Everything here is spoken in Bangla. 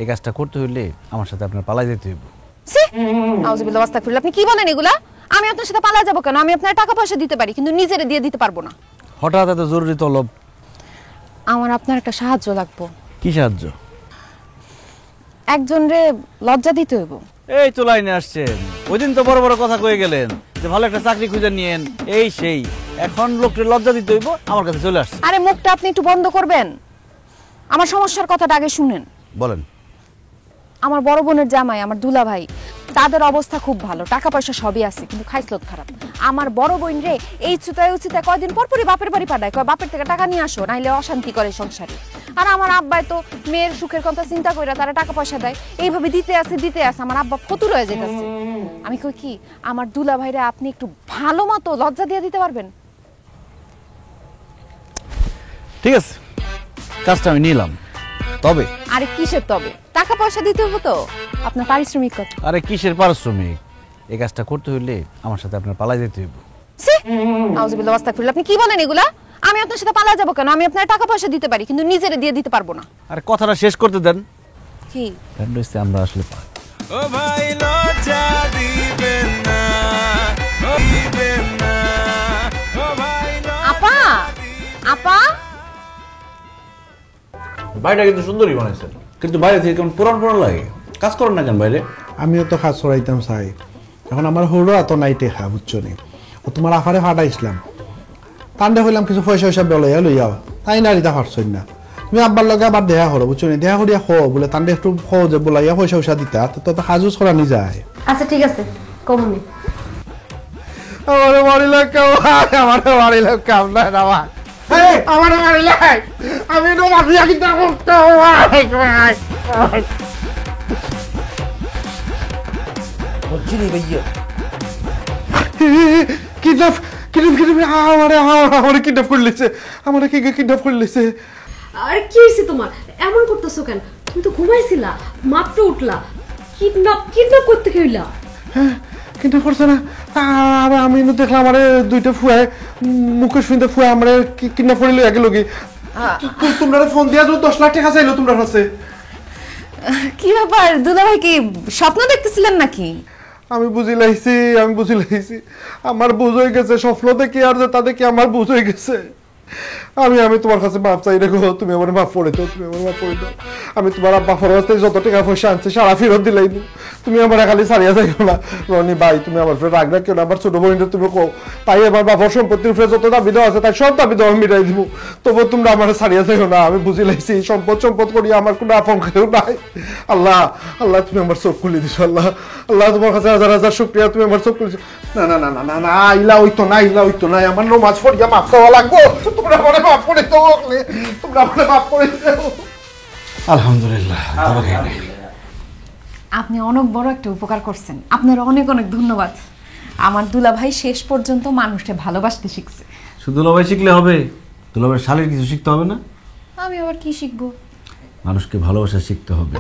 এই কাজটা করতে হইলে আমার সাথে আপনার পালাই যেতে হইব। আউযুবিল্লাহি ওয়াস্তাগফিরুল্লাহ, আপনি কি বলেন এগুলা? আমি আপনার সাথে পালা যাব কেন? আমি আপনার টাকা পয়সা দিতে পারি, কিন্তু নিজেরে দিয়ে দিতে পারবো না। হঠাৎ এত জরুরি তলব? আমার আপনার একটা সাহায্য লাগবে। কি সাহায্য? একজন রে লজ্জা দিতে হইব। এই তো লাইনে আসছেন, ওই দিন তো বড় বড় কথা কয়ে গেলেন যে ভালো একটা চাকরি খুঁজে নিয়েন, এই সেই। এখন লোককে লজ্জা দিতে হইব, আমার কাছে চলে আসছে। আরে মুখটা আপনি একটু বন্ধ করবেন? আমার সমস্যার কথাটা আগে শুনেন। বলেন। আমার বড় বোনের জামাই, আমার দুলা ভাই, তাদের অবস্থা খুব ভালো, টাকা পয়সা সবই আছে, কিন্তু খাইসলত খারাপ। আমার বড় বোন রে এই চুতায় উচিতে কয়দিন পর পরই বাপের বাড়ি পাঠায়, কয় বাপের থেকে টাকা নিয়ে আসো, নাইলে অশান্তি করে সংসারে। আর আমার আব্বাই তো মেয়ের সুখের কথা চিন্তা করে তারা টাকা পয়সা দেয়, এইভাবে দিতে আছে আমার আব্বা ফতুর হয়ে যেতেছে। আমি কই কি, আমার দুলা ভাইরা আপনি একটু ভালো মতো লজ্জা দিয়ে দিতে পারবেন? ঠিক আছে, কাজটা আমি নিলাম, তবে। আরে কিসের তবে? টাকা পয়সা দিতে হবে তো। আপনার পারিশ্রমিক কত? আরে কিসের পারিশ্রমিক? এই কাজটা করতে হইলে আমার সাথে আপনার পালাই যেতে হইব। আউযুবিল্লাহি ওয়াস্তাগফিরুল্লাহ, আপনি কি বলেন এগুলা? আমি আপনার সাথে পালা যাব কেন? আমি আপনার টাকা পয়সা দিতে পারি, কিন্তু নিজেরে দিয়ে দিতে পারবো না। আরে কথাটা শেষ করতে দেন। কি আমরা আসলে ও ভাই লজ্জা দিবেন না, দিবেন না, ও ভাই আপা, আপা, বাড়িটা কিন্তু সুন্দরই বানাইছেন, কিন্তু বাইরে থেকে কেমন পুরান পুরান লাগে। কাজ করেন না কেন বাইরে? আমিও তো কাজ করাইতাম চাই, এখন আমার হলো এত নাইটে খা বুঝছো নি। ও তোমার আফারে ফাটাইছিলাম, তান্ডে হইলাম কিছু পয়সা পয়সা বেলাইয়া লইয়াও, তাই নারীটা পারছই না। তুমি আব্বার লগে আবার দেখা করো বুঝছো নি, দেখা করিয়া খো বলে তান্ডে একটু খো যে বলাইয়া পয়সা পয়সা দিতা, তো তো কাজও করানি যায়। আচ্ছা ঠিক আছে, কমনি। আমার বাড়ি লোক কেউ, আমার বাড়ি লোক কাম নাই না আমার, আমার বাড়ি লোক আমি তো মাফিয়া কিনা করতে কিডন্যাপ কিডন্যাপ কিডন্যাপ আমারে কিডন্যাপ করে লিছে, আমারে কি কিডন্যাপ করে লিছে। আরে কি হইছে তোমার? এমন করতেছো কেন? তুমি তো ঘুমাইছিলা, মাত্র উঠলা, কিডন্যাপ কিডন্যাপ করতে কইলা? হ্যাঁ কিডন্যাপ করছে না, আমি দেখলাম আমারে দুইটা ফুয়ায় মুখে শুনতে ফুয়া আমারে কিডন্যাপ করে লইয়া গেল কি। তোমরা ফোন দিয়া 10 লাখ টাকা চাইলো তোমরা কাছে। কি ব্যাপার দুলা ভাই, কি স্বপ্ন দেখতেছিলেন নাকি? আমি বুঝি লাইছি আমার বুঝ হয়ে গেছে, স্বপ্ন দেখি আর যে তাদের কি আমার বুঝ হয়ে গেছে। আমি তোমার কাছে মাপ চাই রেখো, তুমি আমার মাফ করে দাও, তুমি আমার মাফ করে দাও। আমি তোমার আব্বা ফরতে যত টাকা পয়সা আনছে সারা ফেরত দিলাই, তুমি আমার খালি ছাড়িয়া যাইও না। রনি ভাই তুমি আমার ফের রাগ রাখিও না, আমার ছোট বোনটা তুমি কো, তাই আমার বাবার সম্পত্তির ফের যত দাবি দেওয়া আছে তাই সব দাবি দেওয়া মিটাই দিব, তবু তোমরা আমার ছাড়িয়া যাইও না। আমি বুঝি লাইছি সম্পদ করি আমার কোনো আপন কেউ নাই। আল্লাহ আল্লাহ তুমি আমার চোখ খুলে দিছো, আল্লাহ আল্লাহ তোমার কাছে হাজার হাজার শুকরিয়া, তুমি আমার চোখ খুলেছো। না না না না না না ইলা হইতো না, ইলা হইতো না, আমার নমাজ পড়িয়া মাফ চাওয়া লাগবো, তোমরা আমারে মাফ করে দাও, তোমরা আমারে মাফ করে দাও। আলহামদুলিল্লাহ। আপনি অনেক বড় একটা উপকার করছেন, আপনার অনেক অনেক ধন্যবাদ। আমার দুলা ভাই শেষ পর্যন্ত মানুষকে ভালোবাসতে শিখছে। শুধু দুলাভাই শিখলে হবে? দুলাভাইয়ের শালীর কিছু শিখতে হবে না? আমি আবার কি শিখবো? মানুষকে ভালোবাসা শিখতে হবে।